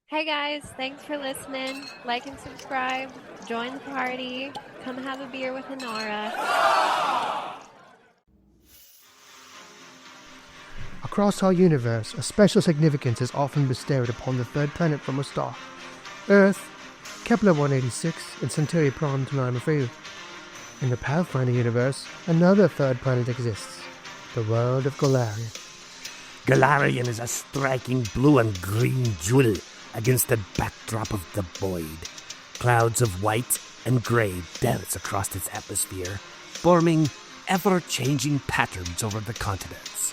Hey guys, thanks for listening. Like and subscribe. Join the party. Come have a beer with Inara. Across our universe, a special significance is often bestowed upon the third planet from a star. Earth, Kepler 186, and Centauri Prom to name a few. In the Pathfinder universe, another third planet exists, the world of Golarion. Golarion is a striking blue and green jewel against the backdrop of the void. Clouds of white and gray dance across its atmosphere, forming ever-changing patterns over the continents.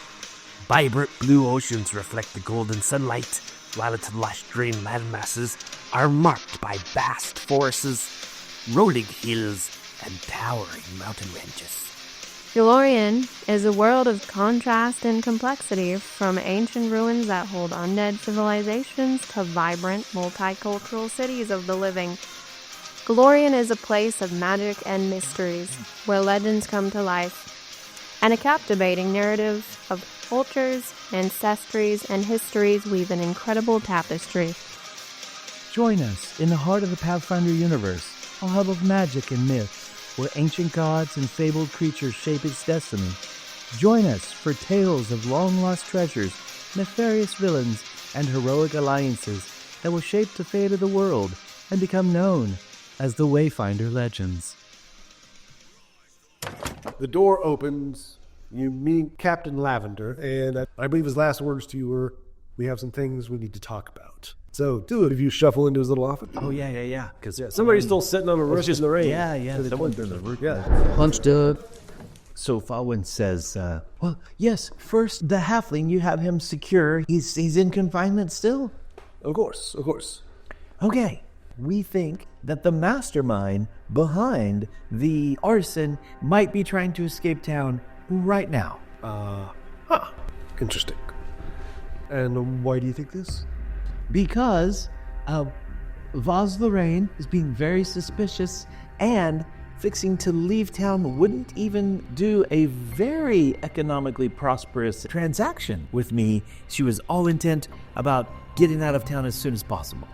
Vibrant blue oceans reflect the golden sunlight, while its lush green landmasses are marked by vast forests, rolling hills, and towering mountain ranges. Golarion is a world of contrast and complexity, from ancient ruins that hold undead civilizations to vibrant, multicultural cities of the living. Golarion is a place of magic and mysteries, where legends come to life, and a captivating narrative of cultures, ancestries, and histories weave an incredible tapestry. Join us in the heart of the Pathfinder universe, a hub of magic and myth, where ancient gods and fabled creatures shape its destiny. Join us for tales of long-lost treasures, nefarious villains, and heroic alliances that will shape the fate of the world and become known as the Wayfinder Legends. The door opens. You meet Captain Lavender, and I believe his last words to you were, "We have some things we need to talk about." So, two of you shuffle into his little office. Oh, yeah. Because Somebody's still sitting on a roof in the rain. Yeah. Someone's in the roof. Yeah. Punched up. So Fawin says, well, yes, first, the halfling, you have him secure. He's in confinement still? Of course. Okay. We think that the mastermind behind the arson might be trying to escape town right now. Interesting. And why do you think this? Because Voz Lirayne is being very suspicious and fixing to leave town wouldn't even do a very economically prosperous transaction with me. She was all intent about getting out of town as soon as possible.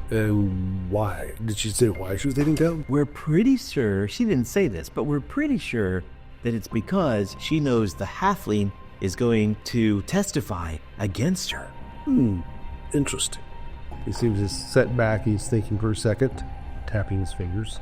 Why? Did she say why she was leaving town? We're pretty sure, she didn't say this, but we're pretty sure that it's because she knows the halfling is going to testify against her. Interesting. He seems to set back. He's thinking for a second, tapping his fingers.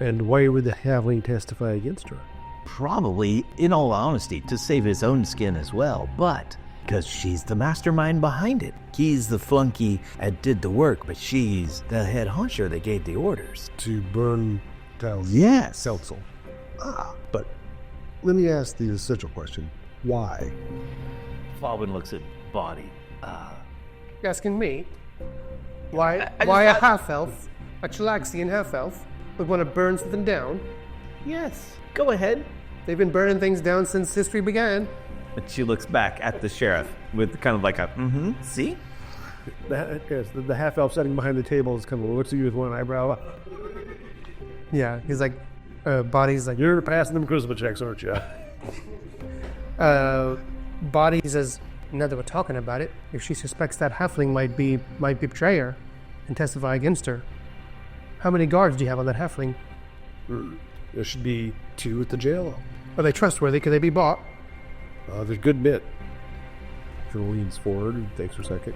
And why would the halfling testify against her? Probably, in all honesty, to save his own skin as well, but because she's the mastermind behind it. He's the flunky that did the work, but she's the head honcho that gave the orders. To burn down Yes. Seltzel. But let me ask the essential question. Why? Fawin looks at Boddy. You're asking me? Why a half-elf, a Chilaxian half-elf, would want to burn something down? Yes, go ahead. They've been burning things down since history began. And she looks back at the sheriff with kind of like a, see? The half-elf sitting behind the table is kind of looks at you with one eyebrow. Yeah, he's like, Body's like, You're passing them charisma checks, aren't you? Boddy says, now that we're talking about it, if she suspects that halfling might betray her and testify against her, how many guards do you have on that halfling? There should be 2 at the jail. Are they trustworthy? Could they be bought? There's a good bit. Joel leans forward and thinks for a second.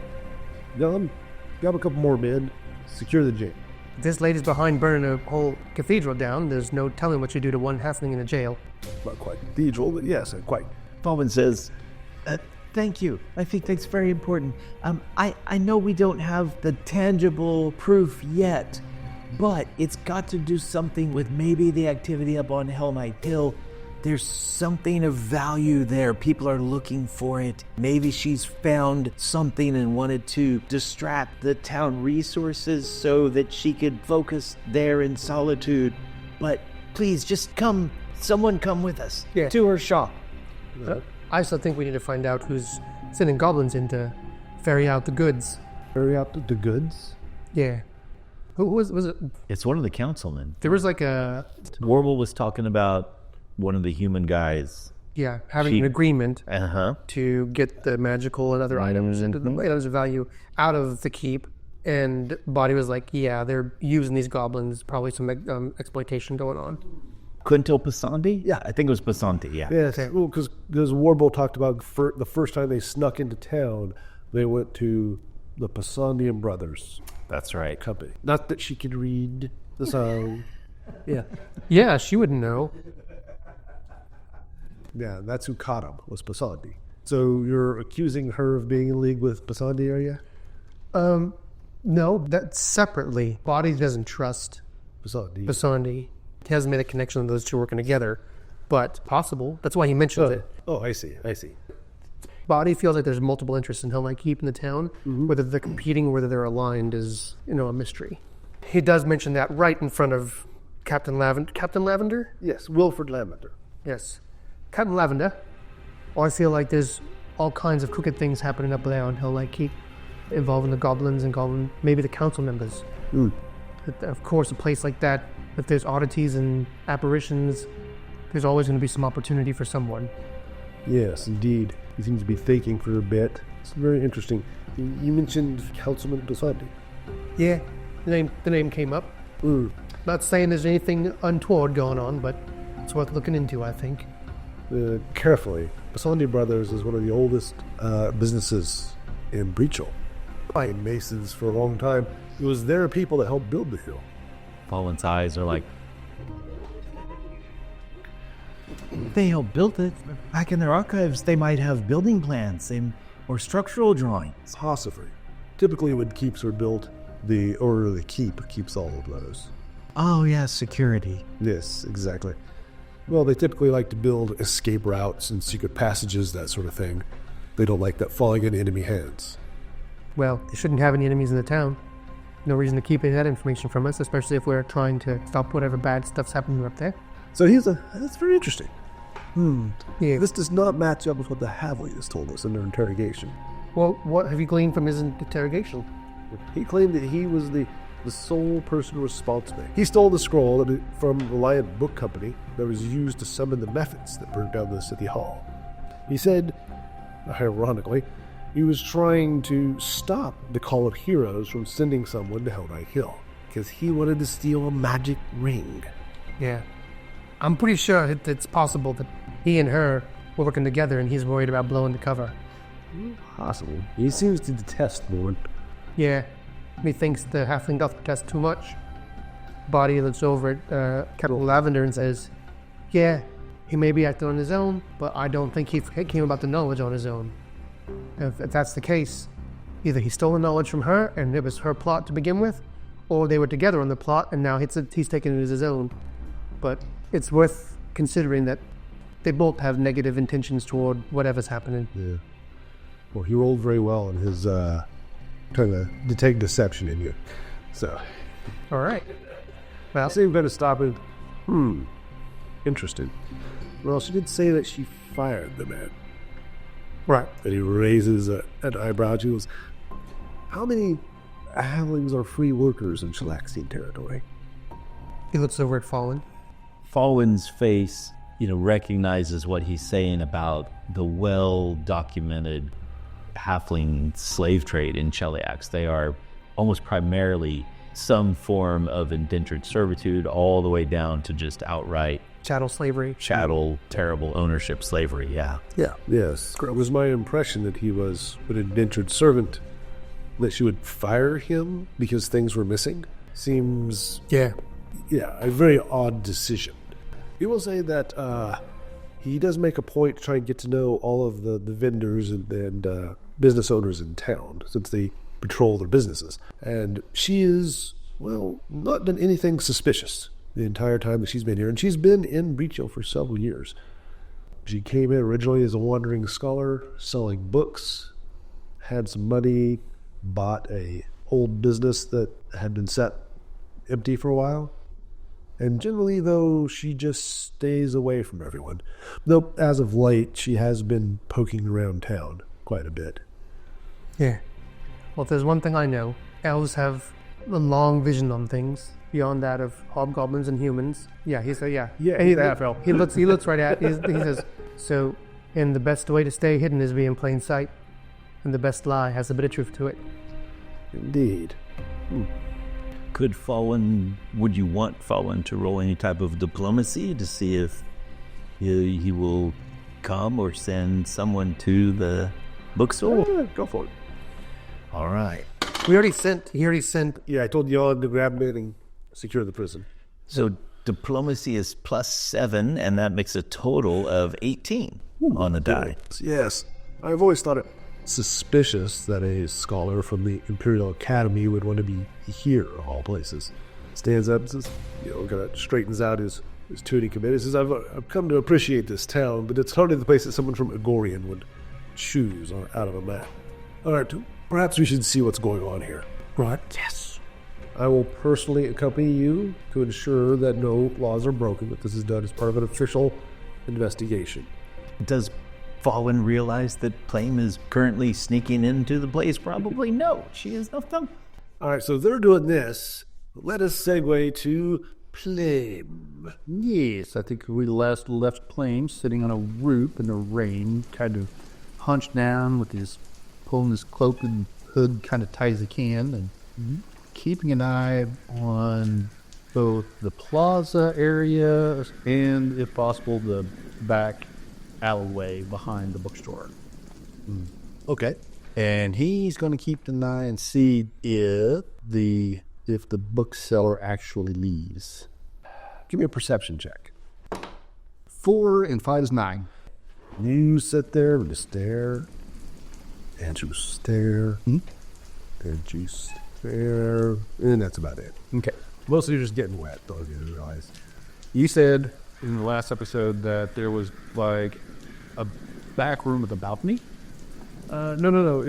Grab a couple more men. Secure the jail. If this lady's behind burning a whole cathedral down, there's no telling what you do to one halfling in a jail. Not quite cathedral, but yes, quite. Fawin says, thank you. I think that's very important. I know we don't have the tangible proof yet, but it's got to do something with maybe the activity up on Hell Knight Hill. There's something of value there. People are looking for it. Maybe she's found something and wanted to distract the town resources so that she could focus there in solitude. But please, just come. Someone come with us to her shop. I still think we need to find out who's sending goblins in to ferry out the goods. Ferry out the goods? Yeah. Who was it? It's one of the councilmen. There was like a... Warble was talking about one of the human guys having an agreement Uh-huh. to get the magical and other items and items of value out of the keep. And Boddy was like, yeah, they're using these goblins, probably some exploitation going on. Quinto Passandi? Yeah, I think it was Passanti, yeah. Yes, well, because Warble talked about the first time they snuck into town, they went to the Passandian Brothers That's right. company. Not that she could read the song. Yeah. Yeah, she wouldn't know. Yeah, that's who caught him, was Passandi. So you're accusing her of being in league with Passandi, are you? No, that's separately. Boddy doesn't trust Passandi. Basandi. He hasn't made a connection of those two working together, but possible. That's why he mentions it. Oh, I see. Boddy feels like there's multiple interests in how like keeping the town. Whether they're competing or whether they're aligned is, a mystery. He does mention that right in front of Captain Lavender. Captain Lavender? Yes, Wilford Lavender. Yes. Captain Lavender. I feel like there's all kinds of crooked things happening up there, and he'll like keep involving the goblins and maybe the council members. Of course, a place like that, if there's oddities and apparitions, there's always going to be some opportunity for someone. Yes, indeed. He seems to be thinking for a bit. It's very interesting. You mentioned Councilman Passandi. Yeah, the name came up. Not saying there's anything untoward going on, but it's worth looking into, I think. Carefully. Passandi Brothers is one of the oldest businesses in Breachill. Been masons for a long time. It was their people that helped build the hill. Fawin's eyes are like, They helped build it. Back in their archives, they might have building plans or structural drawings. Possibly. Typically when keeps are built, the Order of the Keep keeps all of those. Oh, yeah, security. Yes, exactly. Well, they typically like to build escape routes and secret passages, that sort of thing. They don't like that falling into enemy hands. Well, they shouldn't have any enemies in the town. No reason to keep any of that information from us, especially if we're trying to stop whatever bad stuff's happening up there. So that's very interesting. Yeah. This does not match up with what the Havli has told us in their interrogation. Well, what have you gleaned from his interrogation? He claimed that he was the sole person responsible. He stole the scroll from the Lion Book Company that was used to summon the Mephits that burned down the city hall. He said, ironically, he was trying to stop the Call of Heroes from sending someone to Hell Knight Hill because he wanted to steal a magic ring. Yeah. I'm pretty sure it's possible that he and her were working together and he's worried about blowing the cover. Possible. He seems to detest Lord. Yeah. He thinks the halfling doth protest too much. Boddy looks over at Captain Lavender and says, yeah, he may be acting on his own, but I don't think he came about the knowledge on his own. If that's the case, either he stole the knowledge from her and it was her plot to begin with, or they were together on the plot and now he's taking it as his own. But it's worth considering that they both have negative intentions toward whatever's happening. Yeah. Well, he rolled very well in his trying to detect deception in you. So. All right. Well, So you've got to stop it. Interesting. Well, she did say that she fired the man. right. And he raises an eyebrow. She goes, how many halflings are free workers in Shalaxian territory? He looks over at Fawin. Fawin's face, recognizes what he's saying about the well-documented halfling slave trade in Cheliax. They are almost primarily some form of indentured servitude all the way down to just outright Chattel slavery. chattel, terrible ownership slavery, yeah. Yeah. Yes. It was my impression that he was an indentured servant, that she would fire him because things were missing. Seems, Yeah. a very odd decision. He will say that he does make a point to try and get to know all of the vendors and business owners in town, since they patrol their businesses. And she is, not done anything suspicious the entire time that she's been here. And she's been in Breachill for several years. She came in originally as a wandering scholar, selling books, had some money, bought a old business that had been set empty for a while. And generally, though, she just stays away from everyone. Though, as of late, she has been poking around town quite a bit. Yeah. Well, if there's one thing I know, elves have a long vision on things beyond that of hobgoblins and humans. Yeah, he said, yeah. Yeah, And he's a half-elf. He looks right at. He says, So, and the best way to stay hidden is be in plain sight. And the best lie has a bit of truth to it. Indeed. Would you want Fawin to roll any type of diplomacy to see if he will come or send someone to the bookstore? Yeah, go for it. All right. He already sent. Yeah, I told y'all to grab me and secure the prison. So diplomacy is +7, and that makes a total of 18 on the die. Yes. I've always thought it suspicious that a scholar from the Imperial Academy would want to be here of all places. Stands up and says, kind of straightens out his tunic a bit. He says, I've come to appreciate this town, but it's hardly the place that someone from Agorian would choose out of a map. All right, perhaps we should see what's going on here. Right? Yes. I will personally accompany you to ensure that no laws are broken, that this is done as part of an official investigation. Does Fawin realize that Plame is currently sneaking into the place? Probably no. She has nothing. All right, so they're doing this. Let us segue to Plame. Yes, I think we last left Plame sitting on a roof in the rain, kind of hunched down with his pulling his cloak and hood kind of tight as he can, and keeping an eye on both the plaza area and, if possible, the back alleyway behind the bookstore. Okay. And he's going to keep an eye and see if the bookseller actually leaves. Give me a perception check. 4 and 5 is 9. You sit there and stare, and you stare, and you stare, and that's about it. Okay. Mostly you're just getting wet, though, you realize. You said in the last episode that there was like a back room with a balcony. No.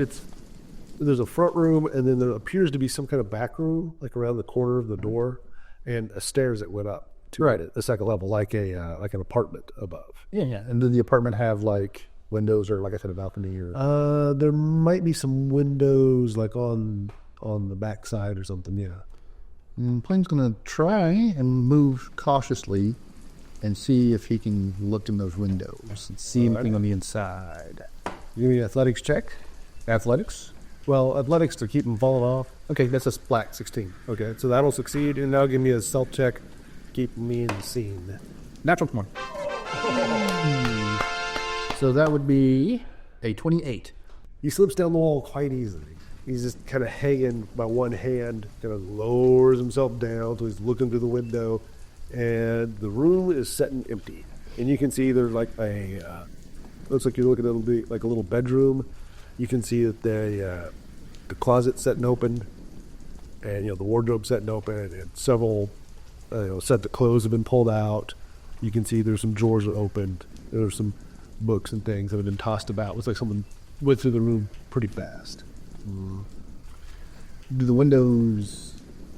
There's a front room, and then there appears to be some kind of back room, like around the corner of the door, and stairs that went up to the second level, like an apartment above. Yeah. And did the apartment have like windows or, like I said, a balcony or? There might be some windows, like on the back side or something. Yeah. Plame's gonna try and move cautiously and see if he can look in those windows and see anything on the inside. Give me an athletics check. Athletics? Well, athletics to keep him falling off. Okay, that's a flat 16. Okay, so that'll succeed, and now give me a stealth check, keep me in the scene. Natural 20. So that would be a 28. He slips down the wall quite easily. He's just kind of hanging by one hand, kind of lowers himself down so he's looking through the window, and the room is set and empty. And you can see there's like looks like you're looking at like a little bedroom. You can see that the closet set and open, and the wardrobe set and open, and several sets of clothes have been pulled out. You can see there's some drawers that opened. There's some books and things that have been tossed about. Looks like someone went through the room pretty fast. Do the windows,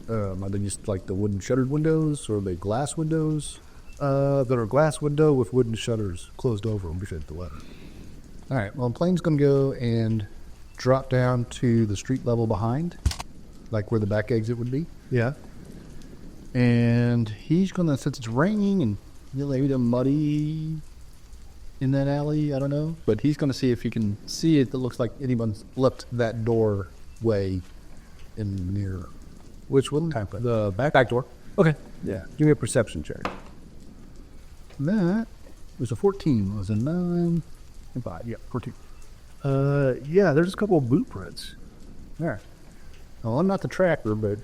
are they just like the wooden shuttered windows, or are they glass windows? That are glass window with wooden shutters closed over them beside the letter. All right, well, Plane's going to go and drop down to the street level behind, like where the back exit would be. Yeah. And he's going to, since it's raining and maybe muddy in that alley, I don't know, but he's going to see if he can see it that looks like anyone's left that doorway in near. Which one? The back door. Okay. Yeah. Give me a perception check. That was a 14. It was a 9 and 5. Yeah, 14. Yeah, there's a couple of boot prints. There. Well, I'm not the tracker, but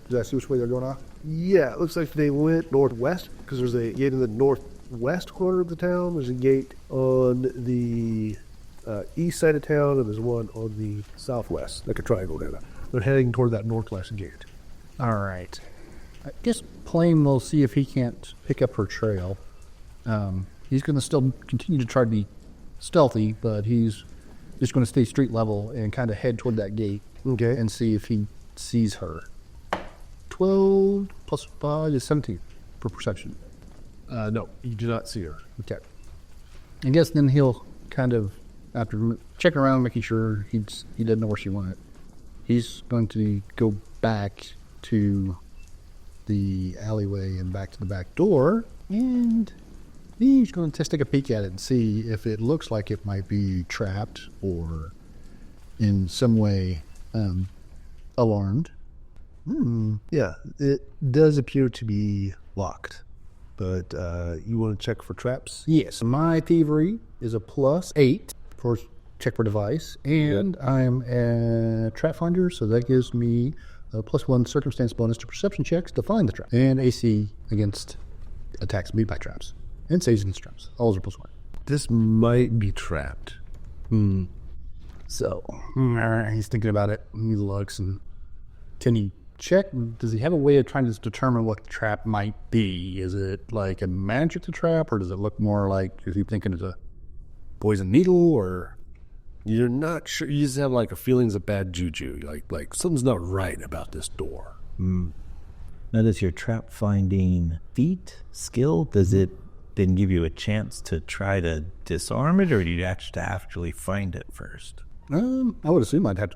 does I see which way they're going off? Yeah, it looks like they went northwest, because there's a gate in the northwest corner of the town. There's a gate on the east side of town, and there's one on the southwest, like a triangle there. They're heading toward that northwest gate. All right. I guess Plame will see if he can't pick up her trail. He's going to still continue to try to be stealthy, but he's just going to stay street level and kind of head toward that gate. Okay. And see if he sees her. 12 plus 5 is 17 for perception. No, you do not see her. Okay. I guess then he'll kind of, after checking around, making sure he doesn't know where she went, he's going to go back to the alleyway and back to the back door and He's going to just take a peek at it and see if it looks like it might be trapped or in some way alarmed. Yeah, it does appear to be locked. But you want to check for traps? Yes, my thievery is a +8 for check for device, and I'm a trap finder, so that gives me a +1 circumstance bonus to perception checks to find the trap, and AC against attacks made by traps, and saves against traps. All are +1. This might be trapped. So, all right, he's thinking about it. He looks, and can he check? Does he have a way of trying to determine what the trap might be? Is it like a magic trap, or does it look more like, is he thinking it's a poison needle, or... You're not sure. You just have like a feelings of bad juju. Like something's not right about this door. Now, does your trap finding feat skill, does it then give you a chance to try to disarm it, or do you actually find it first? I would assume I'd have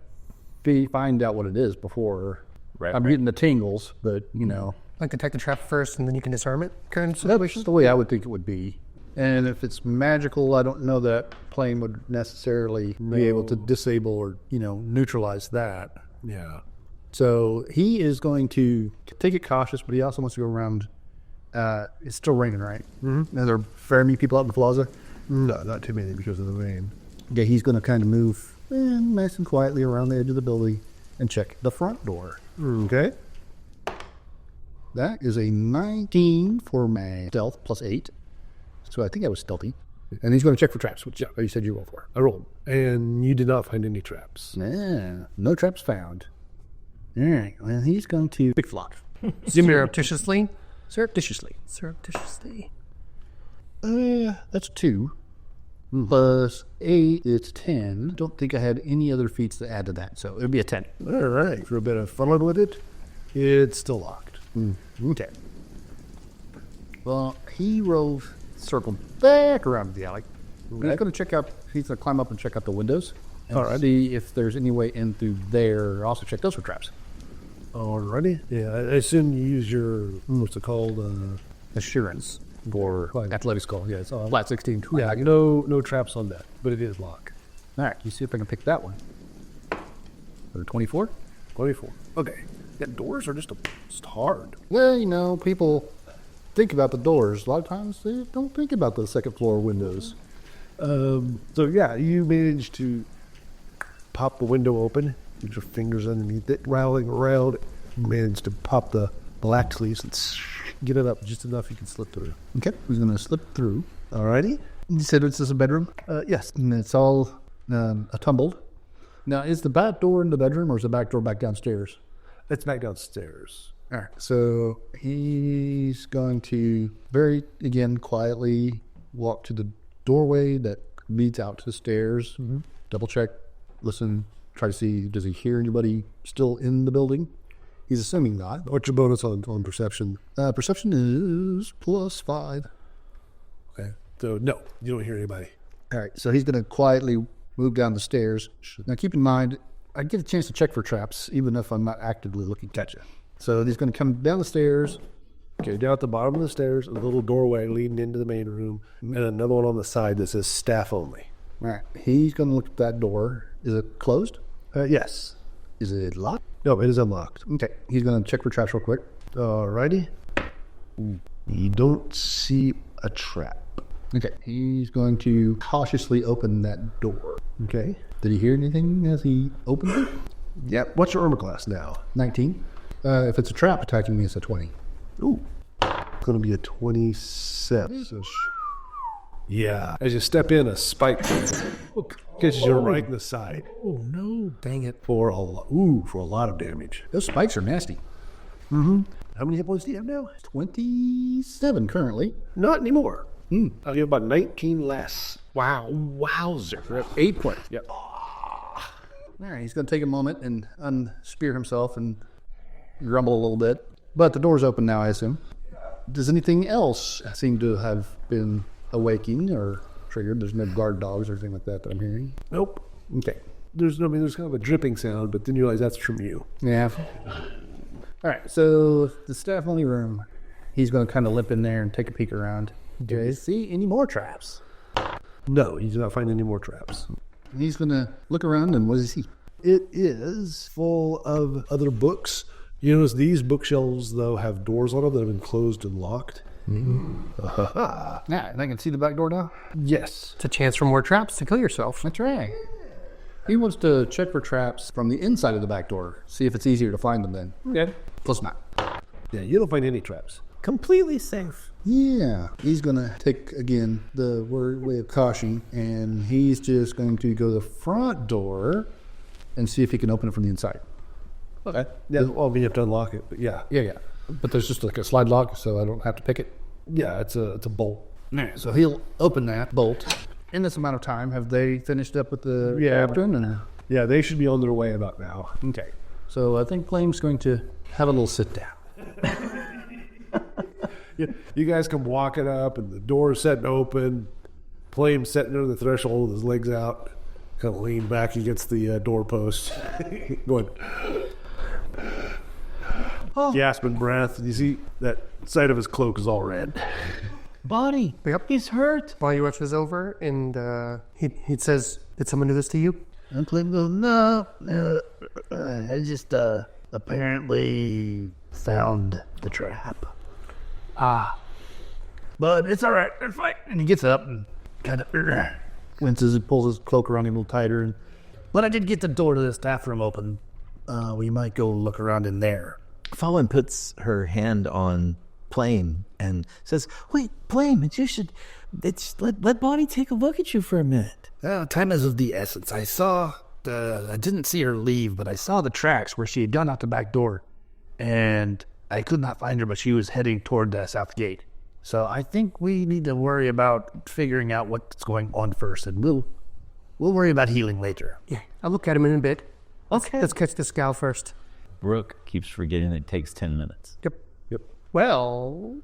to find out what it is before I'm getting the tingles, but, you know. Like detect the trap first, and then you can disarm it. Current That's situation. the way I would think it would be. And if it's magical, I don't know that Plame would necessarily be able to disable or, neutralize that. Yeah. So he is going to take it cautious, but he also wants to go around. It's still raining, right? Mm-hmm. Are there very many people out in the plaza? No, not too many because of the rain. Yeah, he's going to kind of move nice and quietly around the edge of the building and check the front door. Okay. That is a 19 for my stealth +8. So I think I was stealthy. And he's going to check for traps, which you said you rolled for. I rolled. And you did not find any traps. No traps found. All right. Well, he's going to big flock. Surreptitiously. Surreptitiously. That's 2. Plus 8, it's 10. Don't think I had any other feats to add to that, so it would be a 10. All right. For a bit of fun with it, it's still locked. Okay. Well, he circled back around the alley. Okay. He's going to climb up and check out the windows and see if there's any way in through there. Also check those for traps. Alrighty. Yeah, I assume you use your, what's it called? Assurance. Or athletics call. Yeah, it's flat 16. Yeah, no traps on that, but it is locked. All right, you see if I can pick that one. Or 24? 24. Okay. Yeah, doors are just hard. Well, people think about the doors. A lot of times they don't think about the second floor windows. So yeah, you managed to pop the window open, get your fingers underneath it, rattling around, managed to pop the black sleeves and get it up just enough you can slip through. Okay, who's going to slip through? Alrighty. You said it's just a bedroom? Yes. And it's all tumbled. Now, is the back door in the bedroom, or is the back door back downstairs? It's back downstairs. All right, so he's going to very, again, quietly walk to the doorway that leads out to the stairs, double check, listen, try to see, does he hear anybody still in the building? He's assuming not. What's your bonus on perception? Perception is +5. Okay, so no, you don't hear anybody. All right, so he's going to quietly move down the stairs. Now, keep in mind, I get a chance to check for traps, even if I'm not actively looking at you. So he's going to come down the stairs. Okay, down at the bottom of the stairs, a little doorway leading into the main room, and another one on the side that says staff only. All right, he's going to look at that door. Is it closed? Yes. Is it locked? No, it is unlocked. Okay, he's going to check for traps real quick. Alrighty. You don't see a trap. Okay, he's going to cautiously open that door. Okay. Did he hear anything as he opened it? Yep. What's your armor class now? 19. If it's a trap attacking me, it's a 20. Ooh. It's going to be a 27. So yeah. As you step in, a spike catches you right in the side. Oh no! Dang it! For a lot of damage. Those spikes are nasty. Mm-hmm. How many hit points do you have now? 27 currently. Not anymore. I'll give about 19 less. Wow! Wowzer. We're at 8 points. Yep. All right, he's going to take a moment and unspear himself and grumble a little bit. But the door's open now, I assume. Does anything else seem to have been awaking or triggered? There's no guard dogs or anything like that I'm hearing. Nope. Okay. There's kind of a dripping sound, but then you realize that's from you. Yeah. All right, so the staff only room, he's going to kind of limp in there and take a peek around. Do you see any more traps? No, you do not find any more traps. He's going to look around, and what does he see? It is full of other books. You notice these bookshelves, though, have doors on them that have been closed and locked. Yeah, and I can see the back door now? Yes. It's a chance for more traps to kill yourself. That's right. He wants to check for traps from the inside of the back door, see if it's easier to find them then. Okay. Close enough. Yeah, you don't find any traps. Completely safe. Yeah, he's going to take, again, the way of caution, and he's just going to go to the front door and see if he can open it from the inside. Okay. Yeah, well, you have to unlock it, but yeah. Yeah. But there's just like a slide lock, so I don't have to pick it. Yeah, it's a bolt. So he'll open that bolt. In this amount of time, have they finished up with the captain? And Yeah, they should be on their way about now. okay. So I think Plame's going to have a little sit down. You guys come walking up, and the door is setting open. Plame sitting on the threshold with his legs out, kind of leaned back against the doorpost, going, gasping breath. And you see that side of his cloak is all red. Boddy, Yep. he's hurt. While he rushes over, and he says, "Did someone do this to you?" And Plame goes, no, I just apparently found the trap. But it's all right. It's fine. And he gets up and kind of winces and pulls his cloak around him a little tighter. But I did get the door to the staff room open. We might go look around in there. Fawin puts her hand on Plame and says, "Wait, Plame, let Boddy take a look at you for a minute." Time is of the essence. I didn't see her leave, but I saw the tracks where she had gone out the back door. And I could not find her, but she was heading toward the south gate. So I think we need to worry about figuring out what's going on first, and we'll worry about healing later. Yeah, I'll look at him in a bit. Okay. Let's catch this gal first. Brook keeps forgetting it takes 10 minutes. Yep. Well,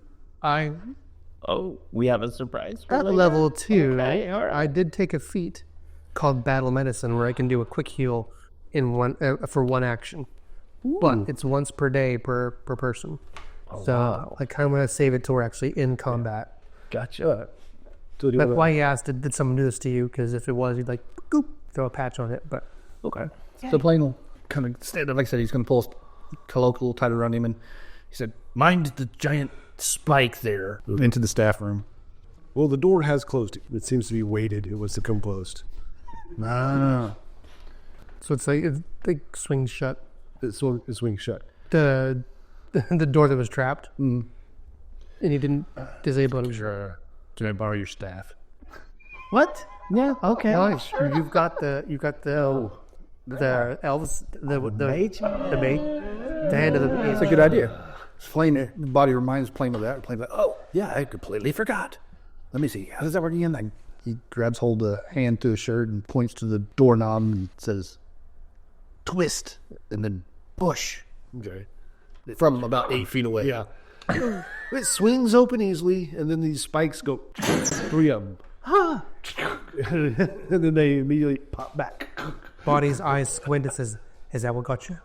We have a surprise. at level 2, I did take a feat called Battle Medicine, where I can do a quick heal in for one action. But it's once per day per person. So I kind of want to save it till we're actually in combat. Gotcha. So That's why he asked, did someone do this to you? Because if it was, he'd like, goop, throw a patch on it. But Okay. So Plame will kind of stand up. Like I said, he's going to pull his cloak a little tighter around him, and he said, Mind the giant spike there. into the staff room. Well, the door has closed. It seems to be weighted. It was to come closed. No. so it's like swings shut. It swings shut. The door that was trapped. And he didn't disable it. Sure. Can I borrow your staff? What? Yeah, okay. Nice. You've got the elves, the mage, the head of the. That's a good idea. Plame, Boddy reminds Plame of that. Plame's like, oh, yeah, I completely forgot. Let me see. How does that work again? He grabs hold of a hand to his shirt and points to the doorknob and says, twist, and then push Okay. from about 8 feet away. Yeah. It swings open easily, and then these spikes go 3 of them. And then they immediately pop back. Boddy's eyes squint and says, "Is that what got you?"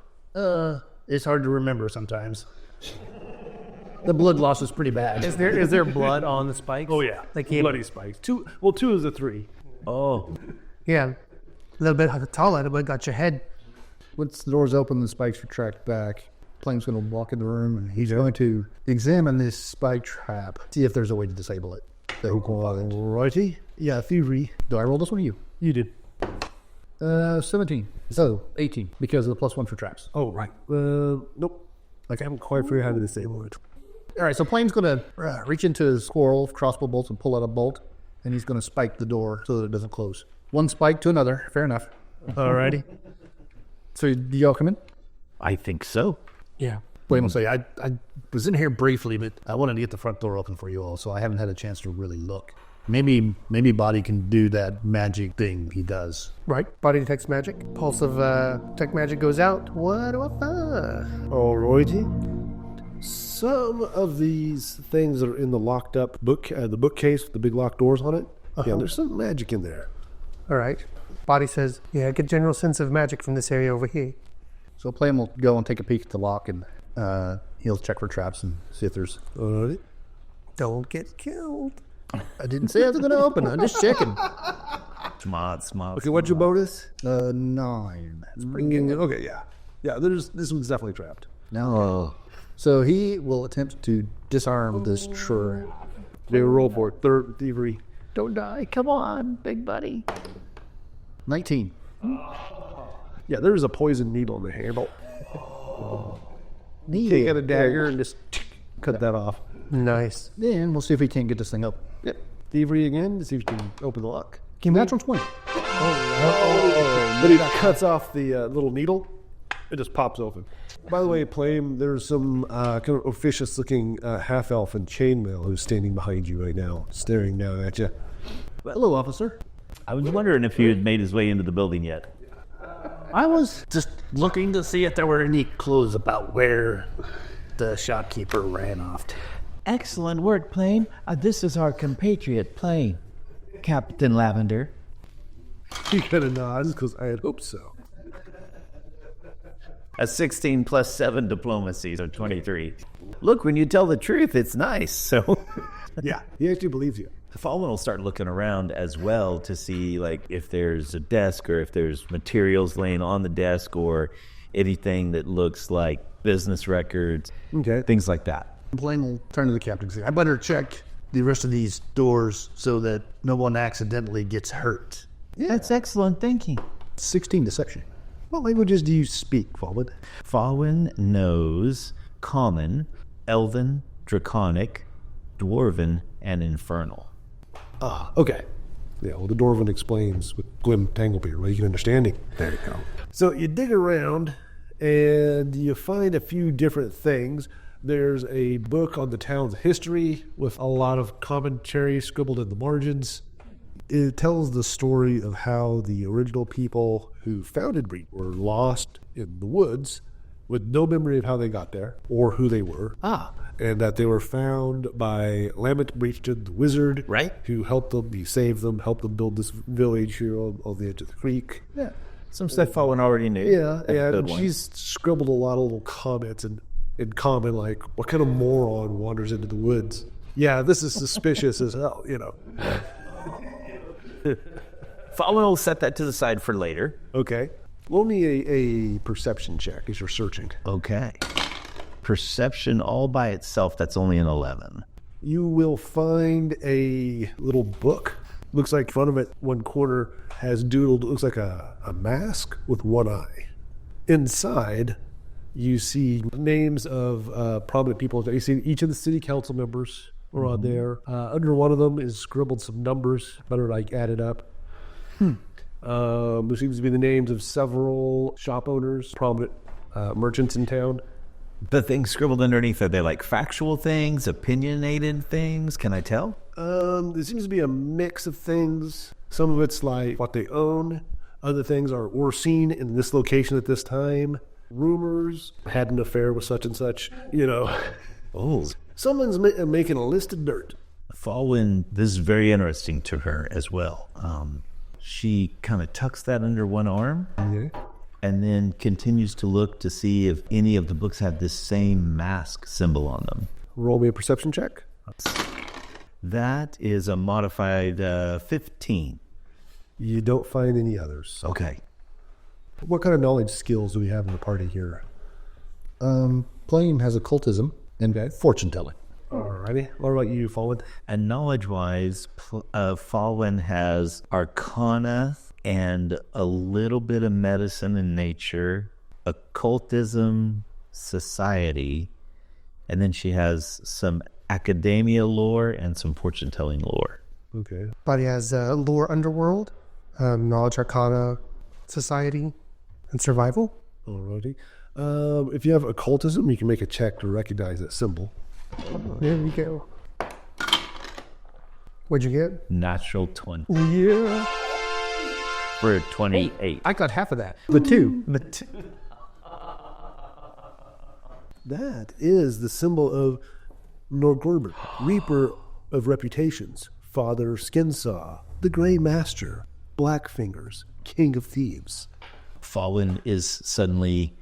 It's hard to remember sometimes. The blood loss is pretty bad. Is there blood on the spikes? Oh, yeah. Like he Bloody spikes. 2 is a 3. Oh, Yeah, a little bit taller, but got your head. Once the door's open, the spikes retract back. Plame's going to walk in the room, and he's going to examine this spike trap, see if there's a way to disable it. Righty. Yeah, theory. Do I roll this one or you? You did. 17. So 18, because of the +1 for traps. Oh, right. Nope. Like, I haven't quite figured out how to disable it. All right, so Plame's going to reach into his squirrel of crossbow bolts and pull out a bolt, and he's going to spike the door so that it doesn't close. One spike to another. Fair enough. Alrighty. So do y'all come in? I think so. Yeah. Plame will say, I was in here briefly, but I wanted to get the front door open for you all, so I haven't had a chance to really look. Maybe Boddy can do that magic thing he does. Right. Body detects magic. Pulse of detect magic goes out. What a fun. Alrighty. Some of these things that are in the locked up the bookcase with the big locked doors on it, yeah, there's some magic in there. All right. Body says, "Yeah, I get general sense of magic from this area over here." So Plame will go and take a peek at the lock, and he'll check for traps and see if there's... Alrighty. Don't get killed. I didn't say I was going to open. I'm just checking. Smart. Okay, what's your bonus? 9. That's pretty good. Okay, yeah. Yeah, this one's definitely trapped. No. So he will attempt to disarm this trap. They roll for it. Third thievery. Don't die. Come on, big buddy. 19. Yeah, there's a poison needle in the handle. Take out a dagger and just cut that off. Nice. Then we'll see if we can't get this thing up. Yep. Thievery again to see if you can open the lock. Natural 20. But he cuts off the little needle. It just pops open. By the way, Plame, there's some kind of officious-looking half-elf in chainmail who's standing behind you right now, staring down at you. Hello, officer. I was wondering if he had made his way into the building yet. I was just looking to see if there were any clues about where the shopkeeper ran off to. Excellent work, Plame. This is our compatriot, Plame. Captain Lavender. He kind of nods because I had hoped so. A 16 plus 7 diplomacy, so 23. Look, when you tell the truth, it's nice, so... Yeah, he actually believes you. Fallon will start looking around as well to see, like, if there's a desk or if there's materials laying on the desk or anything that looks like business records, things like that. Plame will turn to the captain and say, I better check the rest of these doors so that no one accidentally gets hurt. Yeah. That's excellent thinking. 16 deception. What languages do you speak, Fallon? Fallon knows Common, Elven, Draconic, Dwarven, and Infernal. Ah, okay. Yeah, well, the Dwarven explains with Glim Tanglebeard, right? You can understand it. There you go. So you dig around, and you find a few different things. There's a book on the town's history with a lot of commentary scribbled in the margins. It tells the story of how the original people who founded Breach were lost in the woods with no memory of how they got there or who they were. And that they were found by Lament Breachton, the wizard, right? Who helped them, he saved them, helped them build this village here on the edge of the creek. Yeah, some stuff Fallon already knew. Yeah, and she's scribbled a lot of little comments in common, like, what kind of moron wanders into the woods? Yeah, this is suspicious as hell, you know. Fallon will set that to the side for later. Okay. Roll me a perception check as you're searching. Okay. Perception all by itself, that's only an 11. You will find a little book. Looks like in front of it, one corner has doodled, looks like a mask with one eye. Inside, you see names of prominent people. You see each of the city council members are on there. Under one of them is scribbled some numbers, better like added up. There seems to be the names of several shop owners, prominent merchants in town. The things scribbled underneath, are they like factual things, opinionated things? Can I tell? There seems to be a mix of things. Some of it's like what they own. Other things are, were seen in this location at this time. Rumors, had an affair with such and such, you know. Oh. Someone's making a list of dirt. Fallon, this is very interesting to her as well. She kind of tucks that under one arm. Yeah. And then continues to look to see if any of the books have this same mask symbol on them. Roll me a perception check. That is a modified 15. You don't find any others. Okay. What kind of knowledge skills do we have in the party here? Plame has occultism and fortune telling. Alrighty. What about you, Fallon? And knowledge-wise, Fallon has Arcana and a little bit of medicine and nature, occultism, society, and then she has some academia lore and some fortune-telling lore. Okay. Body has lore underworld, knowledge arcana, society, and survival. Alrighty. If you have occultism, you can make a check to recognize that symbol. There we go. What'd you get? Natural 20. Yeah. For 28. I got half of that. The two. That is the symbol of Norgorber, Reaper of Reputations, Father Skinsaw, the Grey Master, Blackfingers, King of Thieves. Fallon is suddenly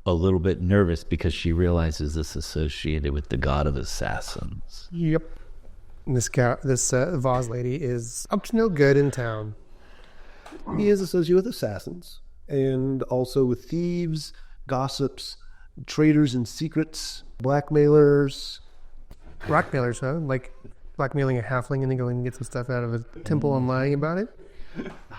a little bit nervous because she realizes this is associated with the god of assassins. Yep. This Voz lady is up to no good in town. He is associated with assassins and also with thieves, gossips, traders in secrets, blackmailers. Blackmailers, huh? Like blackmailing a halfling and then going and get some stuff out of a temple and lying about it.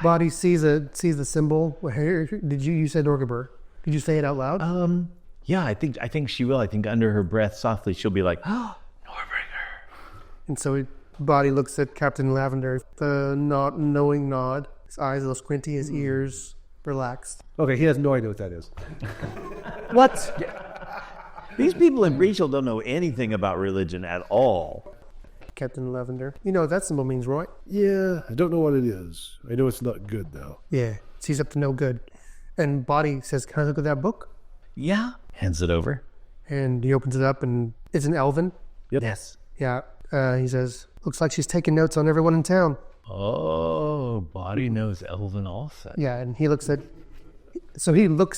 Boddy sees the symbol. You said Orgabur. Did you say it out loud? Yeah, I think she will. I think under her breath, softly, she'll be like, "Oh, Norbringer." And so Boddy looks at Captain Lavender, the knowing nod. His eyes a little squinty, his ears relaxed. Okay, he has no idea what that is. What? These people in Breachill don't know anything about religion at all. Captain Lavender. You know what that symbol means, right? Yeah, I don't know what it is. I know it's not good, though. Yeah, he's up to no good. And Boddy says, "Can I look at that book?" Yeah. Hands it over. And he opens it up, and it's an elven. Yep. Yes. Yeah. He says, "Looks like she's taking notes on everyone in town." Oh, Boddy knows Elven also. Yeah, and he looks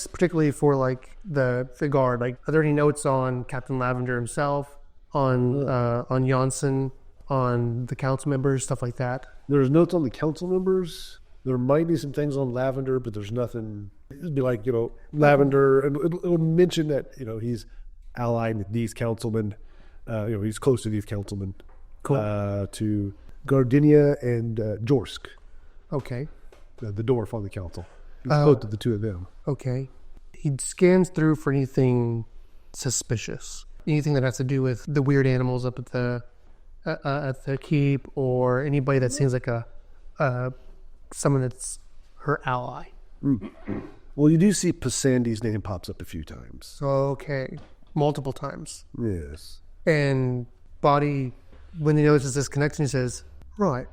particularly for like the guard. Like, are there any notes on Captain Lavender himself, on Janssen, on the council members, stuff like that? There's notes on the council members. There might be some things on Lavender, but there's nothing. It'd be like, Lavender, and it'll mention that, he's allied with these councilmen. He's close to these councilmen. Cool. To Gardinia and Jorsk, Okay. the dwarf on the council. He's close to the two of them. Okay. He scans through for anything suspicious, anything that has to do with the weird animals up at the keep, or anybody that seems like someone that's her ally. Well, you do see Pasandi's name pops up a few times. Okay. Multiple times. Yes. And Boddy, when he notices this connection, he says, "Right,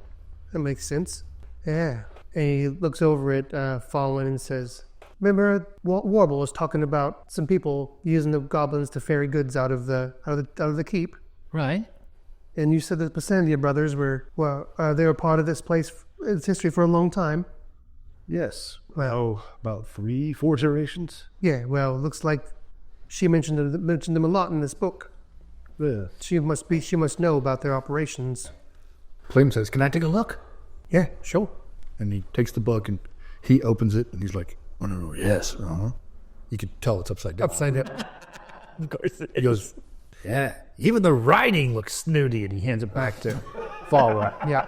that makes sense." Yeah. And he looks over at Fawin and says, "Remember, Warble was talking about some people using the goblins to ferry goods out of the keep, Right. and you said that the Pasandia brothers they were part of this place, its history for a long time." Yes. Well, About 3-4 generations. yeah. Well, it looks like she mentioned them a lot in this book. Yeah. She must know about their operations. Plame says, "Can I take a look?" Yeah, sure. And he takes the book and he opens it and he's like, "Oh, no, yes. Uh-huh." You can tell it's upside down. Upside down. Of course it He goes, Yeah. Even the writing looks snooty, and he hands it back to Fawin. Yeah.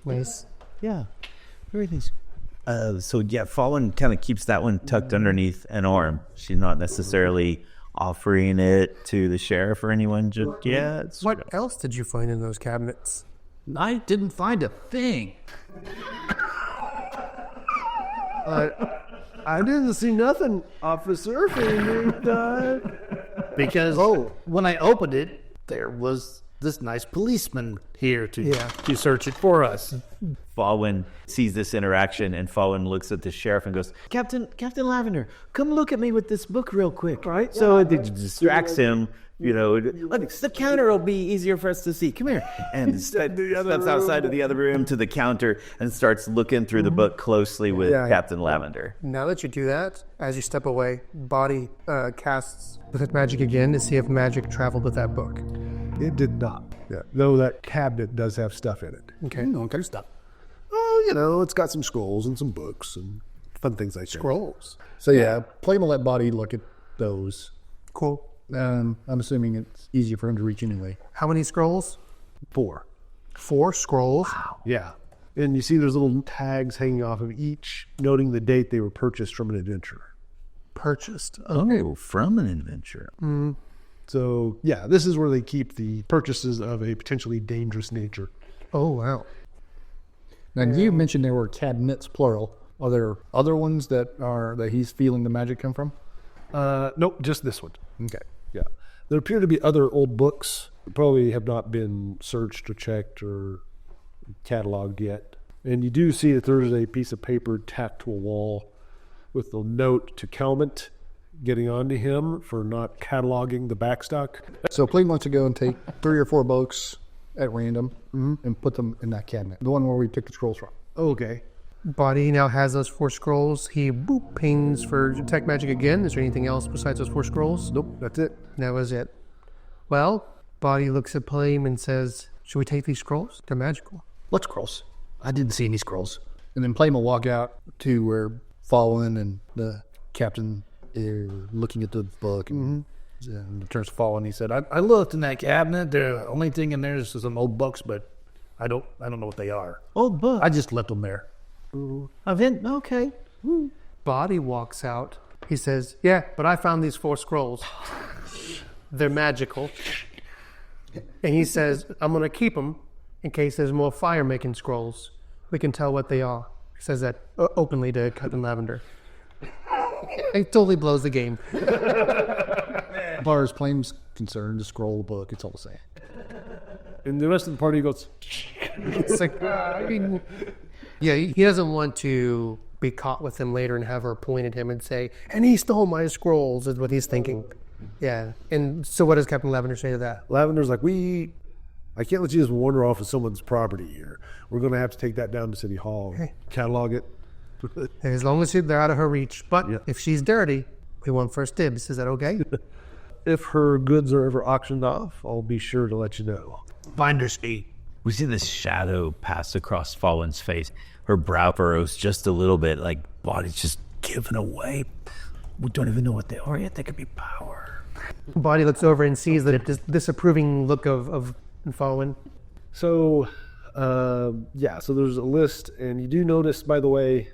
Nice. Yeah. Everything's. Fawin kind of keeps that one tucked underneath an arm. She's not necessarily offering it to the sheriff or anyone just yet. What else did you find in those cabinets? I didn't find a thing. I didn't see nothing, officer. Because when I opened it, there was this nice policeman here to search it for us. Fawin sees this interaction, and Fawin looks at the sheriff and goes, Captain Lavender, come look at me with this book real quick. Right? So it distracts him. The counter will be easier for us to see. Come here. And steps outside of the other room to the counter and starts looking through the book closely with Captain Lavender. Now that you do that, as you step away, Boddy casts with magic again to see if magic traveled with that book. It did not. Yeah. Though that cabinet does have stuff in it. Okay. "No, kind of stuff." Oh, it's got some scrolls and some books and fun things like that. Scrolls. So yeah, Plame will let Boddy look at those. Cool. I'm assuming it's easier for him to reach anyway. How many scrolls? 4. 4 scrolls. Yeah. And you see there's little tags hanging off of each, noting the date they were purchased from an adventurer. Purchased. Oh, from an adventurer. So, yeah, this is where they keep the purchases of a potentially dangerous nature. Oh, wow. Now, you mentioned there were cabinets, plural. Are there other ones that he's feeling the magic come from? Nope, just this one. Okay. Yeah. There appear to be other old books that probably have not been searched or checked or cataloged yet. And you do see that there's a piece of paper tacked to a wall with a note to Kelmant getting on to him for not cataloging the backstock. So Plame wants to go and take 3 or 4 books at random and put them in that cabinet, the one where we took the scrolls from. Okay. Boddy now has those 4 scrolls. He pings for detect magic again. Is there anything else besides those 4 scrolls? Nope, that's it. That was it. Well, Boddy looks at Plame and says, should we take these scrolls? They're magical. What scrolls? I didn't see any scrolls. And then Plame will walk out to where Fawin and the captain are looking at the book. And turns to Fawin. He said, I looked in that cabinet. The only thing in there is some old books, but I don't know what they are. Old book. I just left them there. Okay. Boddy walks out. He says, yeah, but I found these 4 scrolls. They're magical. And he says, I'm going to keep them in case there's more fire-making scrolls. We can tell what they are. He says that openly to Captain Lavender. It totally blows the game. As far as Plame's concerned, the scroll, the book, it's all the same. And the rest of the party goes, It's like, yeah, he doesn't want to be caught with him later and have her point at him and say, and he stole my scrolls, is what he's thinking. Yeah. And so what does Captain Lavender say to that? Lavender's like, I can't let you just wander off of someone's property here. We're going to have to take that down to City Hall, catalog it. As long as they're out of her reach. But if she's dirty, we want first dibs. Is that okay? If her goods are ever auctioned off, I'll be sure to let you know. Finder's fee. We see this shadow pass across Fawin's face. Her brow furrows just a little bit, like body's just given away. We don't even know what they are yet. They could be power. Boddy looks over and sees that disapproving look of Fawin. So, so there's a list, and you do notice, by the way,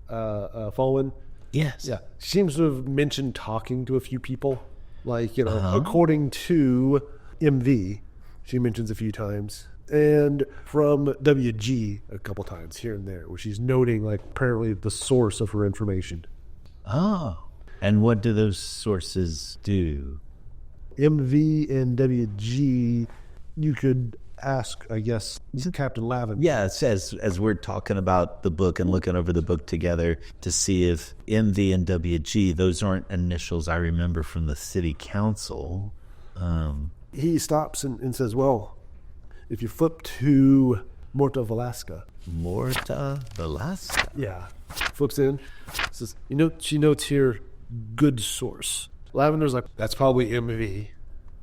Fawin. Yes. Yeah. She seems to have mentioned talking to a few people. Like, according to MV, she mentions a few times. And from WG a couple times here and there, where she's noting, like, apparently the source of her information. Oh. And what do those sources do? MV and WG, you could ask, I guess, Captain Lavin. Yeah, it says, as we're talking about the book and looking over the book together, to see if MV and WG, those aren't initials I remember from the city council. He stops and says, well, if you flip to Morta Velasca. Morta Velasca? Yeah. Flips in. Says, she notes here, good source. Lavender's like, that's probably MV.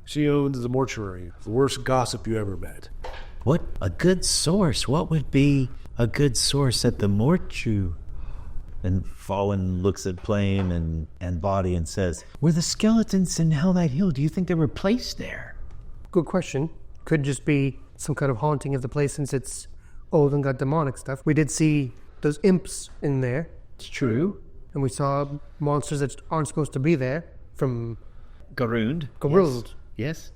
She owns the mortuary. The worst gossip you ever met. What? A good source? What would be a good source at the mortuary? And Fawin looks at Plame and Boddy and says, were the skeletons in Hell Night Hill, do you think they were placed there? Good question. Could just be some kind of haunting of the place since it's old and got demonic stuff. We did see those imps in there. It's true. And we saw monsters that aren't supposed to be there from Garund. Yes.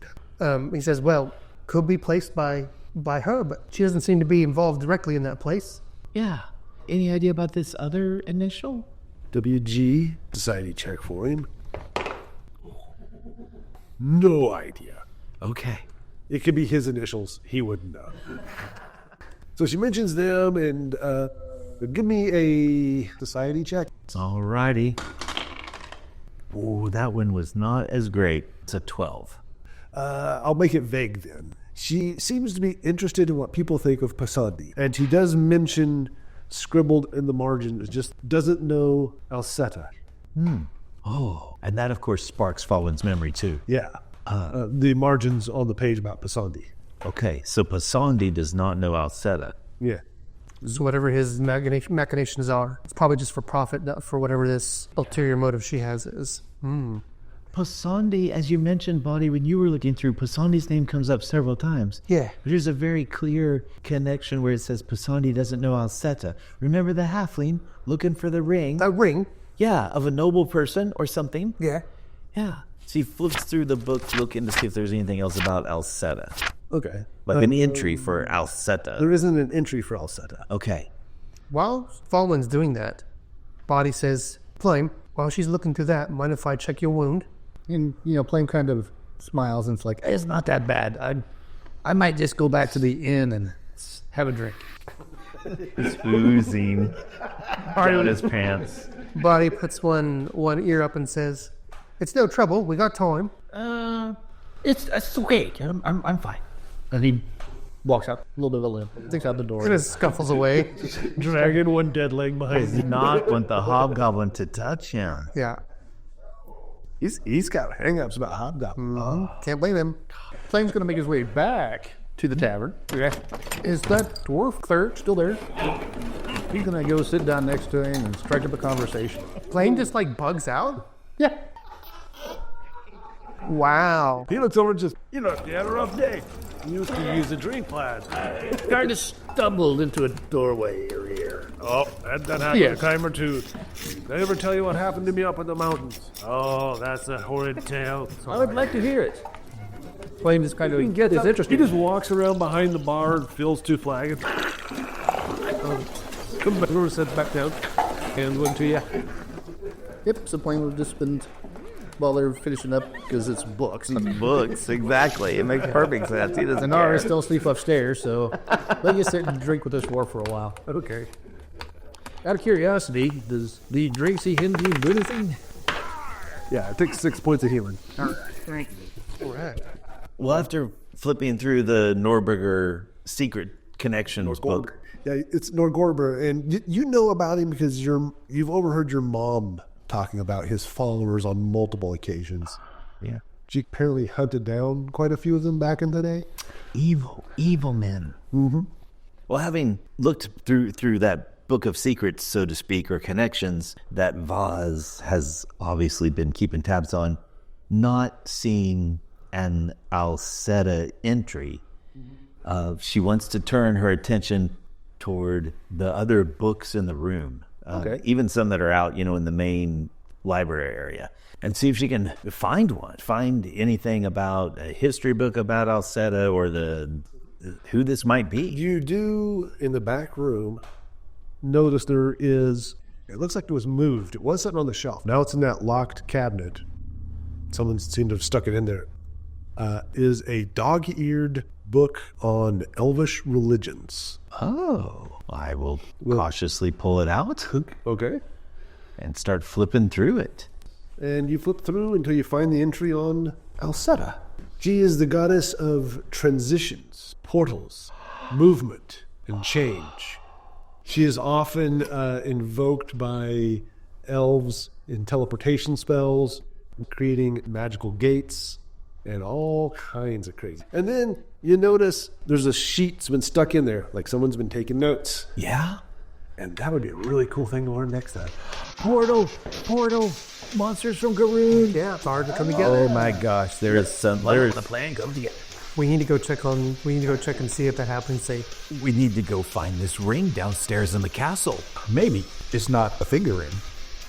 He says, well, could be placed by her, but she doesn't seem to be involved directly in that place. Yeah. Any idea about this other initial? WG. Society check for him. No idea. Okay. It could be his initials. He wouldn't know. So she mentions them, and give me a society check. All righty. Oh, that one was not as great. It's a 12. I'll make it vague then. She seems to be interested in what people think of Passandi. And she does mention, scribbled in the margins, just doesn't know Alceta. Oh, and that, of course, sparks Fawin's memory, too. Yeah. The margins on the page about Passandi. Okay, so Passandi does not know Alceta. Yeah. So whatever his machinations are, it's probably just for profit, not for whatever this ulterior motive she has is. Passandi, as you mentioned, Boddy, when you were looking through, Passandi's name comes up several times. Yeah. There's a very clear connection where it says Passandi doesn't know Alceta. Remember the halfling looking for the ring? That ring? Yeah, of a noble person or something. Yeah. Yeah. So he flips through the book looking to see if there's anything else about Alceta. Okay. Like an entry for Alceta. There isn't an entry for Alceta. Okay. While Fawin's doing that, Boddy says, Plame, while she's looking through that, mind if I check your wound? And, Plame kind of smiles and it's like, it's not that bad. I might just go back to the inn and have a drink. He's oozing down his pants. Boddy puts one ear up and says, it's no trouble. We got time. It's okay. I'm fine. And he walks out, a little bit of a limp, sticks out the door. And just scuffles away. Dragging one dead leg behind Does not want the hobgoblin to touch him. Yeah. He's got hang-ups about Hobgoblin. Can't blame him. Flame's going to make his way back to the tavern. Okay. Is that dwarf cleric still there? He's going to go sit down next to him and strike up a conversation. Plane just like bugs out? Yeah. Wow. He looks over and just, you had a rough day. You could use a drink, lad. Kind of stumbled into a doorway here. Oh, that happened Yes. a time or two. Did I ever tell you what happened to me up in the mountains? Oh, that's a horrid tale. I would like to hear it. Flame is kind of He interesting. just walks around behind the bar and fills 2 flagons. Come back over, set back down. Hand one to you. Yep, so Flame was just been while they're finishing up because it's books. Books, exactly. It makes perfect sense. He doesn't Inara care. is still asleep upstairs, so let you sit and drink with this dwarf for a while. Okay. Out of curiosity, does the drink see him do anything? Yeah, it takes 6 points of healing. Well, after flipping through the Norberger secret connections book, Yeah, it's Norgorber, and you know about him because you've overheard your mom talking about his followers on multiple occasions. yeah, She apparently hunted down quite a few of them back in the day. evil men. Mm-hmm. Well, having looked through that book of secrets, so to speak, or connections that Voz has obviously been keeping tabs on, not seeing an Alceta entry, she wants to turn her attention toward the other books in the room, even some that are out, in the main library area, and see if she can find anything about a history book about Alceta or who this might be. You do, in the back room, notice there is, it looks like it was moved. It was sitting on the shelf. Now it's in that locked cabinet. Someone seemed to have stuck it in there. Is a dog-eared book on elvish religions. Oh, I will cautiously pull it out Okay. and start flipping through it. And you flip through until you find the entry on Alceta. She is the goddess of transitions, portals, movement, and change. She is often invoked by elves in teleportation spells, creating magical gates, and all kinds of crazy. And then you notice there's a sheet that's been stuck in there, like someone's been taking notes. Yeah? And that would be a really cool thing to learn next time. Portal, monsters from Garoon. Yeah, it's hard to come together. Oh my gosh, there is some. There's the plan come together. We need to go check and see if that happens. Say, We need to go find this ring downstairs in the castle. Maybe it's not a finger ring.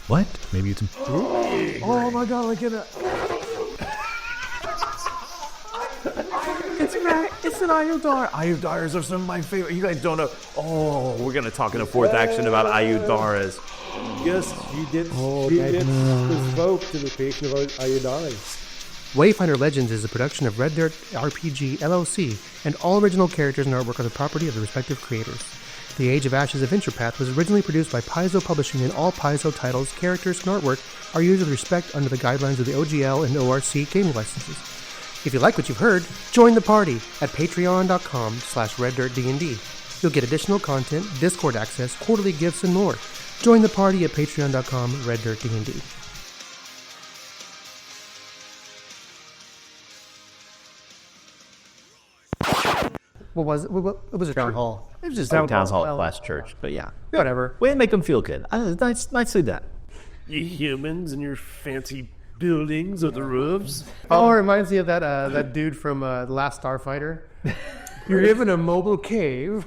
What? Maybe it's Oh my god, like in a... It's an Aiuvar. Aiuvaras are some of my favorite. You guys don't know. Oh, we're going to talk in a fourth action about Aiuvaras. Yes, she did. She did invoke to the patient of Aiuvarin. Wayfinder Legends is a production of Red Dirt RPG LLC, and all original characters and artwork are the property of the respective creators. The Age of Ashes Adventure Path was originally produced by Paizo Publishing, and all Paizo titles, characters, and artwork are used with respect under the guidelines of the OGL and ORC gaming licenses. If you like what you've heard, join the party at patreon.com/reddirtdnd. You'll get additional content, Discord access, quarterly gifts, and more. Join the party at patreon.com/reddirtdnd. What was it? What was it? Town Hall. It was just a town hall / church, but yeah. Whatever. Way to make them feel good. Nicely done. You humans and your fancy buildings with the roofs. Oh, it reminds me of that dude from The Last Starfighter. You're in a mobile cave.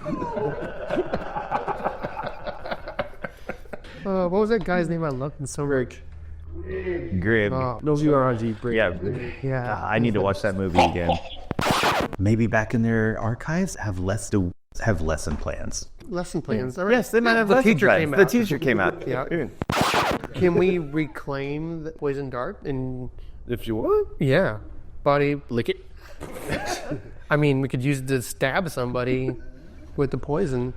What was that guy's name I loved in so much? Grim. No URG break. Yeah. Yeah. I need to watch that movie again. Maybe back in their archives have lesson plans. Lesson plans. Yes, they might have The lesson teacher plans. came The out. teacher came out. Yeah. Can we reclaim the poison dart? And If you want. yeah, body lick it. I mean, we could use it to stab somebody with the poison.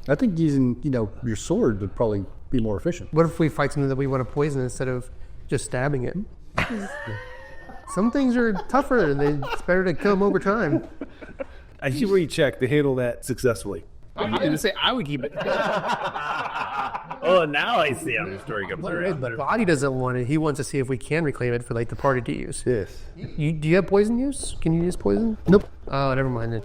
I think using, your sword would probably be more efficient. What if we fight something that we want to poison instead of just stabbing it? Some things are tougher, and it's better to kill them over time. I see where you check to handle that successfully. I didn't say I would keep it. Oh, now I see how the story comes around. But Boddy doesn't want it. He wants to see if we can reclaim it for like the party to use. Yes. Do you have poison use? Can you use poison? Nope. Oh, never mind then.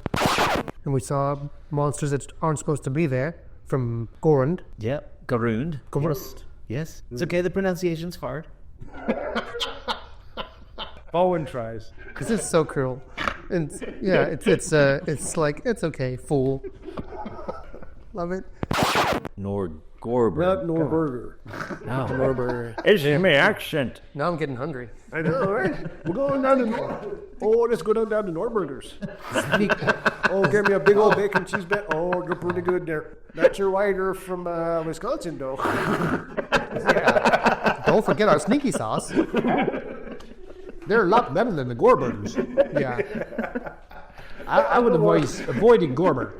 And we saw monsters that aren't supposed to be there from Gorund. Yep. Garund. Gorund. Yes. It's okay. The pronunciation's hard. Fawin tries. This is so cruel. And it's like it's okay, fool. Love it. Nor Gorber. Not Norberger. No, Norberger. It's in my accent. Now I'm getting hungry. I know, right? We're going down to let's go down to Norberger's. Give me a big old bacon cheese bit. Oh, you're pretty good there. That's your rider from Wisconsin, though. Don't forget our sneaky sauce. They're a lot better than the Gorburgers. Yeah. I would avoided Gorber.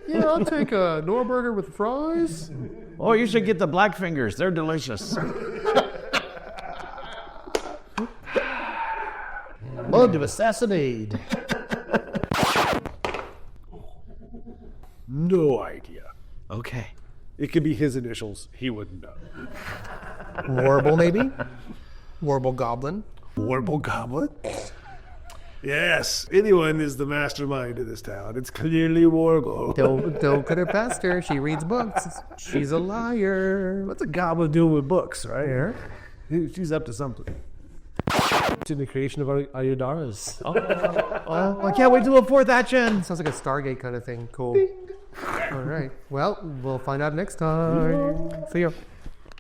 Yeah, I'll take a Norberger with fries. Oh, you should get the black fingers. They're delicious. Blood to assassinate. No idea. Okay. It could be his initials. He wouldn't know. Warble, maybe? Warble Goblin. Warble Goblin? Yes. Anyone is the mastermind of this town. It's clearly Warble. Don't put her past her. She reads books. She's a liar. What's a goblin doing with books, right here? She's up to something. It's in the creation of Aiuvarin's. Oh, I can't wait to look for that, Jen. Sounds like a Stargate kind of thing. Cool. All right. Well, we'll find out next time. See ya.